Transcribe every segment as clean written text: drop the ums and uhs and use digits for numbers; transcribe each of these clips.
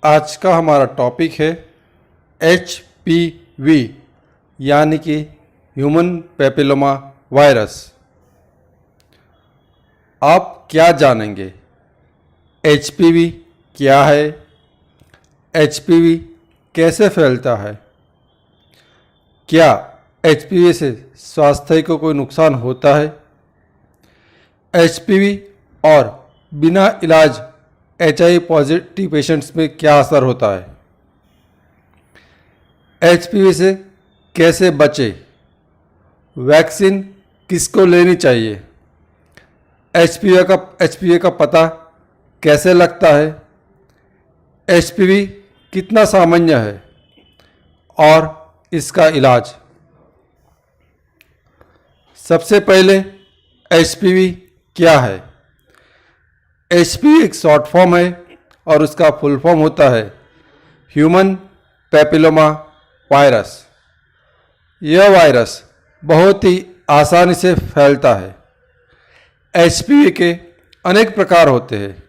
आज का हमारा टॉपिक है HPV यानी कि ह्यूमन पैपिलोमा वायरस। आप क्या जानेंगे? HPV क्या है? HPV कैसे फैलता है? क्या HPV से स्वास्थ्य को कोई नुकसान होता है? HPV और बिना इलाज HIV पॉजिटिव पेशेंट्स में क्या असर होता है? HPV से कैसे बचे? वैक्सीन किसको लेनी चाहिए? HPV का पता कैसे लगता है? HPV कितना सामान्य है और इसका इलाज? सबसे पहले HPV क्या है? HPV एक शॉर्ट फॉर्म है और उसका फुल फॉर्म होता है ह्यूमन पैपिलोमा वायरस। यह वायरस बहुत ही आसानी से फैलता है। HPV के अनेक प्रकार होते हैं,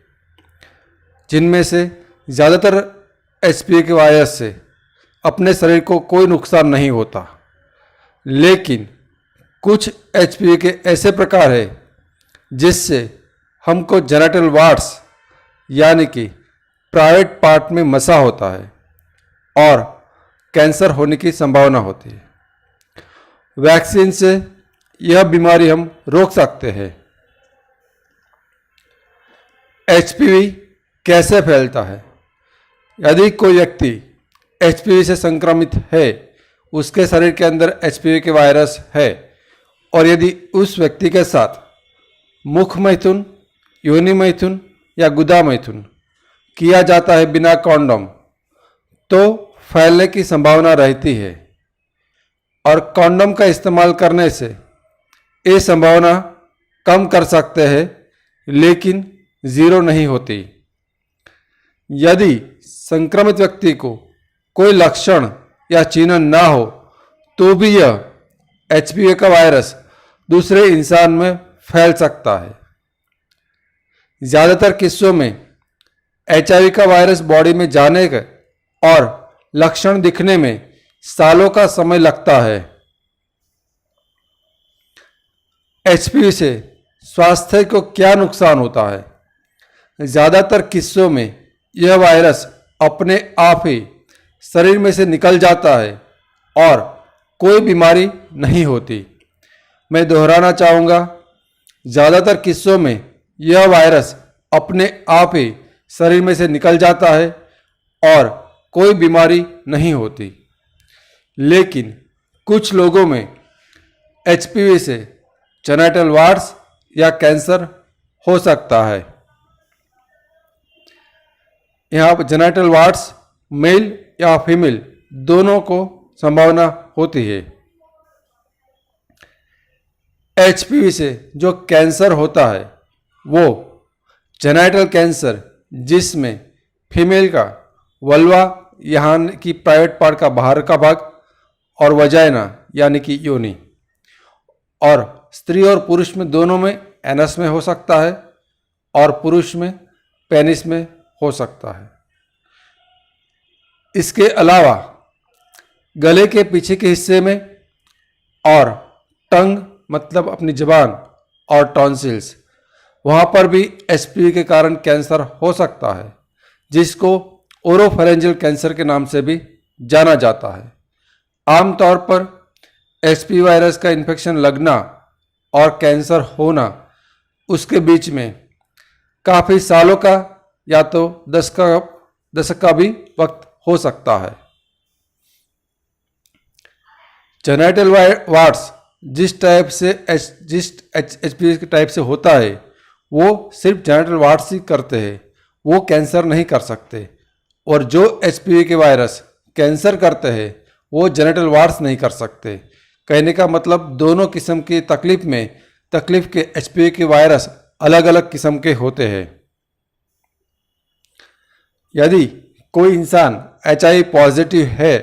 जिनमें से ज़्यादातर HPV के वायरस से अपने शरीर को कोई नुकसान नहीं होता, लेकिन कुछ HPV के ऐसे प्रकार हैं जिससे हमको जेनिटल वार्ड्स यानी कि प्राइवेट पार्ट में मसा होता है और कैंसर होने की संभावना होती है। वैक्सीन से यह बीमारी हम रोक सकते हैं। HPV कैसे फैलता है? यदि कोई व्यक्ति HPV से संक्रमित है, उसके शरीर के अंदर HPV के वायरस है और यदि उस व्यक्ति के साथ मुख मैथुन, योनि मैथुन या गुदा मैथुन किया जाता है बिना कॉन्डोम, तो फैलने की संभावना रहती है और कॉन्डोम का इस्तेमाल करने से ये संभावना कम कर सकते हैं, लेकिन ज़ीरो नहीं होती। यदि संक्रमित व्यक्ति को कोई लक्षण या चिन्ह ना हो तो भी यह HPV का वायरस दूसरे इंसान में फैल सकता है। ज़्यादातर किस्सों में HIV का वायरस बॉडी में जाने का और लक्षण दिखने में सालों का समय लगता है। HPV से स्वास्थ्य को क्या नुकसान होता है? ज़्यादातर किस्सों में यह वायरस अपने आप ही शरीर में से निकल जाता है और कोई बीमारी नहीं होती। मैं दोहराना चाहूँगा, ज़्यादातर किस्सों में यह वायरस अपने आप ही शरीर में से निकल जाता है और कोई बीमारी नहीं होती, लेकिन कुछ लोगों में HPV से जेनिटल वार्ड्स या कैंसर हो सकता है। यहाँ पर जेनिटल वार्ड्स मेल या फीमेल दोनों को संभावना होती है। HPV से जो कैंसर होता है वो जेनिटल कैंसर, जिसमें फीमेल का वल्वा यहाँ की प्राइवेट पार्ट का बाहर का भाग और वजाइना यानी कि योनि, और स्त्री और पुरुष में दोनों में एनस में हो सकता है और पुरुष में पेनिस में हो सकता है। इसके अलावा गले के पीछे के हिस्से में और टंग मतलब अपनी जबान और टॉन्सिल्स, वहाँ पर भी HPV के कारण कैंसर हो सकता है, जिसको ओरोफेरेंजियल कैंसर के नाम से भी जाना जाता है। आमतौर पर HPV वायरस का इन्फेक्शन लगना और कैंसर होना उसके बीच में काफ़ी सालों का या तो दशक का भी वक्त हो सकता है। जेनिटल वार्ड्स जिस HPV के टाइप से होता है वो सिर्फ जेनिटल वार्ड्स ही करते हैं, वो कैंसर नहीं कर सकते, और जो HPV के वायरस कैंसर करते हैं वो जेनिटल वार्ड्स नहीं कर सकते। कहने का मतलब दोनों किस्म की तकलीफ के HPV के वायरस अलग अलग किस्म के होते हैं। यदि कोई इंसान HIV पॉजिटिव है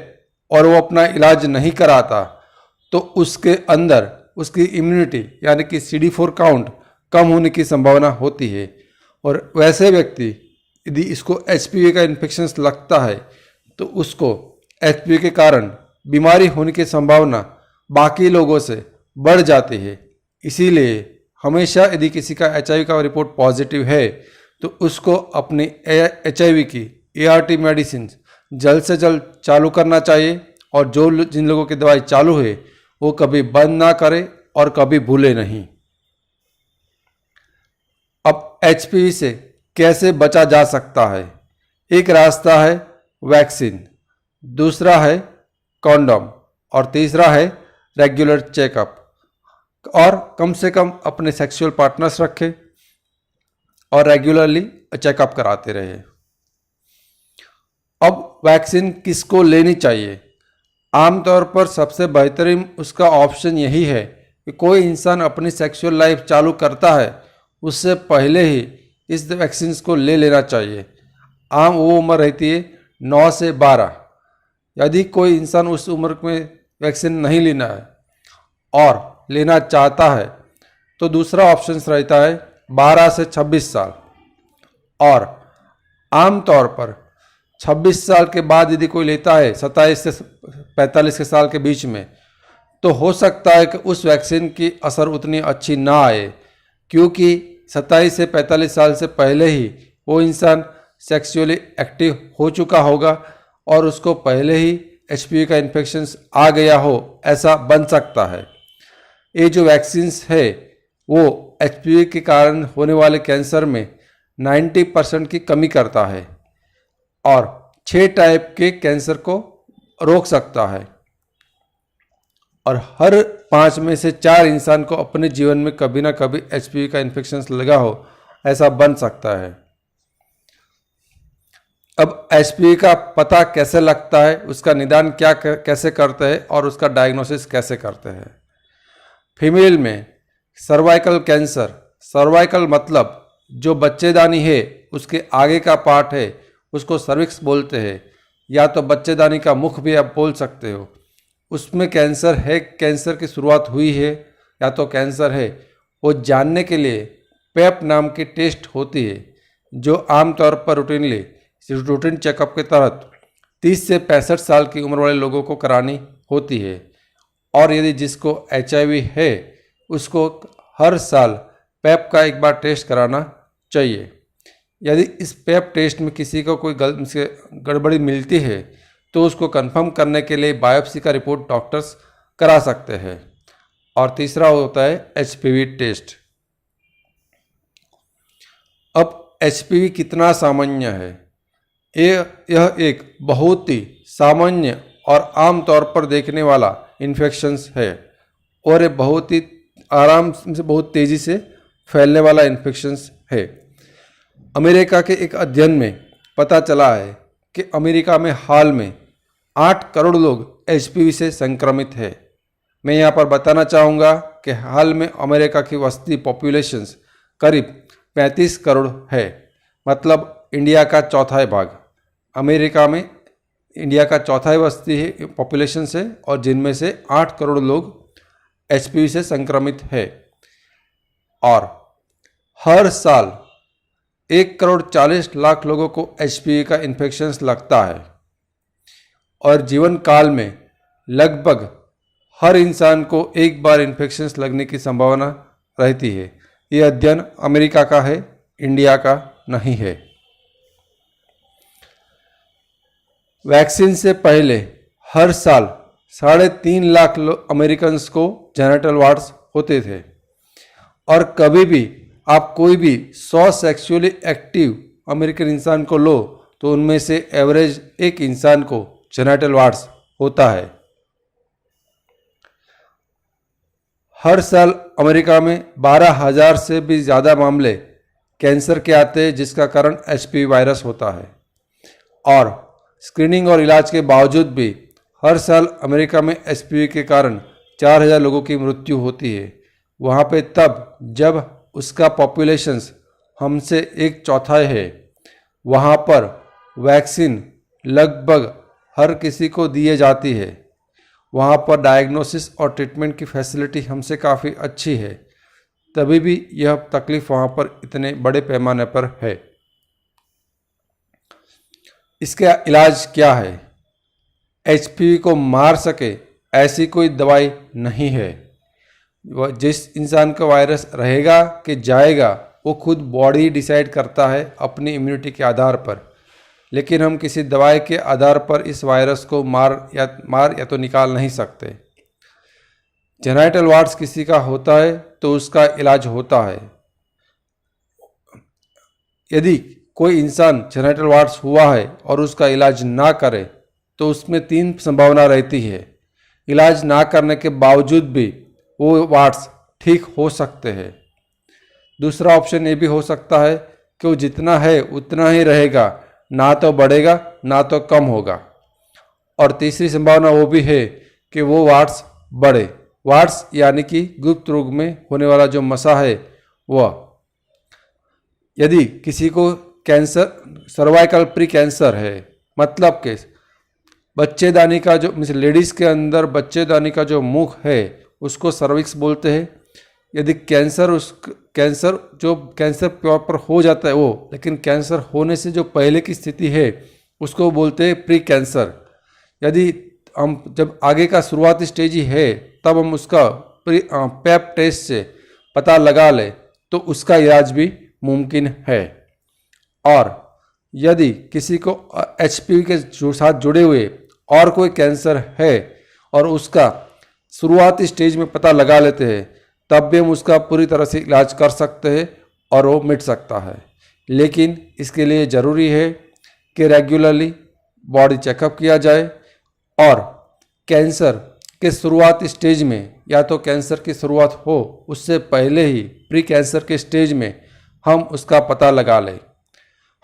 और वो अपना इलाज नहीं कराता तो उसके अंदर उसकी इम्यूनिटी यानी कि CD4 काउंट कम होने की संभावना होती है और वैसे व्यक्ति यदि इसको एचपीवी का इन्फेक्शन लगता है तो उसको एचपीवी के कारण बीमारी होने की संभावना बाकी लोगों से बढ़ जाती है। इसीलिए हमेशा यदि किसी का एचआईवी का रिपोर्ट पॉजिटिव है तो उसको अपनी एचआईवी की एआरटी मेडिसिन जल्द से जल्द चालू करना चाहिए, और जिन लोगों की दवाई चालू है वो कभी बंद ना करे और कभी भूले नहीं। अब एचपीवी से कैसे बचा जा सकता है? एक रास्ता है वैक्सीन, दूसरा है कॉन्डोम, और तीसरा है रेगुलर चेकअप, और कम से कम अपने सेक्सुअल पार्टनर्स रखें और रेगुलरली चेकअप कराते रहे। अब वैक्सीन किसको लेनी चाहिए? आमतौर पर सबसे बेहतरीन उसका ऑप्शन यही है कि कोई इंसान अपनी सेक्सुअल लाइफ चालू करता है उससे पहले ही इस वैक्सीन को ले लेना चाहिए। आम वो उम्र रहती है 9 से 12। यदि कोई इंसान उस उम्र में वैक्सीन नहीं लेना है और लेना चाहता है तो दूसरा ऑप्शन रहता है 12 से 26 साल, और आमतौर पर 26 साल के बाद यदि कोई लेता है 27 से 45 के साल के बीच में, तो हो सकता है कि उस वैक्सीन की असर उतनी अच्छी ना आए, क्योंकि 27 से 45 साल से पहले ही वो इंसान सेक्सुअली एक्टिव हो चुका होगा और उसको पहले ही एचपीवी का इन्फेक्शन आ गया हो, ऐसा बन सकता है। ये जो वैक्सीन्स है वो एचपीवी के कारण होने वाले कैंसर में 90% की कमी करता है और 6 टाइप के कैंसर को रोक सकता है, और हर 5 में से 4 इंसान को अपने जीवन में कभी ना कभी एचपीवी का इन्फेक्शन लगा हो, ऐसा बन सकता है। अब एचपीवी का पता कैसे लगता है, उसका निदान कैसे करते हैं और उसका डायग्नोसिस कैसे करते हैं? फीमेल में सर्वाइकल कैंसर, सर्वाइकल मतलब जो बच्चेदानी है उसके आगे का पार्ट है उसको सर्विक्स बोलते हैं, या तो बच्चेदानी का मुख भी आप बोल सकते हो। उसमें कैंसर है, कैंसर की शुरुआत हुई है या तो कैंसर है, वो जानने के लिए पेप नाम की टेस्ट होती है जो आमतौर पर रूटीन चेकअप के तहत 30 से 65 साल की उम्र वाले लोगों को करानी होती है, और यदि जिसको एचआईवी है उसको हर साल पेप का एक बार टेस्ट कराना चाहिए। यदि इस पेप टेस्ट में किसी को कोई गड़बड़ी मिलती है तो उसको कंफर्म करने के लिए बायोप्सी का रिपोर्ट डॉक्टर्स करा सकते हैं। और तीसरा होता है एचपीवी टेस्ट। अब एचपीवी कितना सामान्य है? यह एक बहुत ही सामान्य और आम तौर पर देखने वाला इन्फेक्शंस है, और ये बहुत ही आराम से बहुत तेज़ी से फैलने वाला इन्फेक्शंस है। अमेरिका के एक अध्ययन में पता चला है कि अमेरिका में हाल में 8 करोड़ लोग एचपीवी से संक्रमित है। मैं यहाँ पर बताना चाहूँगा कि हाल में अमेरिका की वस्ती पॉपुलेशंस करीब 35 करोड़ है, मतलब इंडिया का चौथाई भाग। अमेरिका में इंडिया का चौथाई वस्ती है, पॉपुलेशन से, और जिनमें से 8 करोड़ लोग एचपीवी से संक्रमित है, और हर साल 1 करोड़ 40 लाख लोगों को एचपीवी का इन्फेक्शन लगता है, और जीवन काल में लगभग हर इंसान को एक बार इन्फेक्शन लगने की संभावना रहती है। ये अध्ययन अमेरिका का है, इंडिया का नहीं है। वैक्सीन से पहले हर साल 3.5 लाख अमेरिकन को जेनिटल वार्ड्स होते थे, और कभी भी आप कोई भी 100 सेक्सुअली एक्टिव अमेरिकन इंसान को लो तो उनमें से एवरेज एक इंसान को जेनिटल वार्ड्स होता है। हर साल अमेरिका में 12,000 से भी ज़्यादा मामले कैंसर के आते हैं जिसका कारण एचपीवी वायरस होता है, और स्क्रीनिंग और इलाज के बावजूद भी हर साल अमेरिका में एचपीवी के कारण 4,000 लोगों की मृत्यु होती है। वहाँ पे तब जब उसका पॉपुलेशंस हमसे 1/4 है। वहाँ पर वैक्सीन लगभग हर किसी को दिए जाती है। वहाँ पर डायग्नोसिस और ट्रीटमेंट की फैसिलिटी हमसे काफ़ी अच्छी है, तभी भी यह तकलीफ़ वहाँ पर इतने बड़े पैमाने पर है। इसका इलाज क्या है? एचपीवी को मार सके ऐसी कोई दवाई नहीं है। वह जिस इंसान का वायरस रहेगा कि जाएगा वो खुद बॉडी डिसाइड करता है अपनी इम्यूनिटी के आधार पर, लेकिन हम किसी दवाई के आधार पर इस वायरस को मार या तो निकाल नहीं सकते। जेनाइटल वार्ड्स किसी का होता है तो उसका इलाज होता है। यदि कोई इंसान जेनाइटल वार्ड्स हुआ है और उसका इलाज ना करे तो उसमें 3 संभावना रहती है। इलाज ना करने के बावजूद भी वो वार्ड्स ठीक हो सकते हैं। दूसरा ऑप्शन ये भी हो सकता है कि वो जितना है उतना ही रहेगा, ना तो बढ़ेगा ना तो कम होगा। और तीसरी संभावना वो भी है कि वो वार्ड्स बढ़े। वार्ड्स यानी कि गुप्त रोग में होने वाला जो मसा है वह। यदि किसी को कैंसर, सर्वाइकल प्री कैंसर है, मतलब कि बच्चेदानी का जो लेडीज़ के अंदर बच्चेदानी का जो मुख है उसको सर्विक्स बोलते हैं। यदि कैंसर प्रॉपर हो जाता है वो, लेकिन कैंसर होने से जो पहले की स्थिति है उसको बोलते हैं प्री कैंसर। यदि हम जब आगे का शुरुआती स्टेज ही है तब हम उसका पैप टेस्ट से पता लगा ले तो उसका इलाज भी मुमकिन है। और यदि किसी को एचपीवी के साथ जुड़े हुए और कोई कैंसर है और उसका शुरुआती स्टेज में पता लगा लेते हैं तब भी हम उसका पूरी तरह से इलाज कर सकते हैं और वो मिट सकता है। लेकिन इसके लिए ज़रूरी है कि रेगुलरली बॉडी चेकअप किया जाए और कैंसर के शुरुआती स्टेज में या तो कैंसर की शुरुआत हो उससे पहले ही प्री कैंसर के स्टेज में हम उसका पता लगा लें।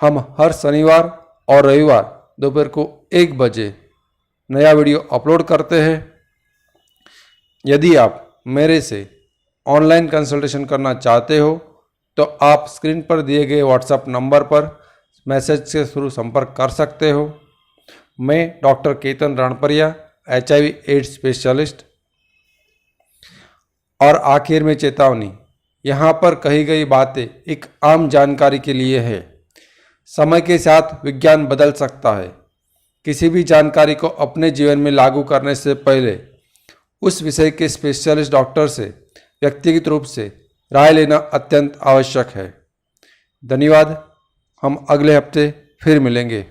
हम हर शनिवार और रविवार दोपहर को 1 बजे नया वीडियो अपलोड करते हैं। यदि आप मेरे से ऑनलाइन कंसल्टेशन करना चाहते हो तो आप स्क्रीन पर दिए गए व्हाट्सएप नंबर पर मैसेज के थ्रू संपर्क कर सकते हो। मैं doctor Ketan Ranpariya, HIV AIDS specialist. और आखिर में चेतावनी, यहाँ पर कही गई बातें एक आम जानकारी के लिए है। समय के साथ विज्ञान बदल सकता है। किसी भी जानकारी को अपने जीवन में लागू करने से पहले उस विषय के स्पेशलिस्ट डॉक्टर से व्यक्तिगत रूप से राय लेना अत्यंत आवश्यक है। धन्यवाद। हम अगले हफ्ते फिर मिलेंगे।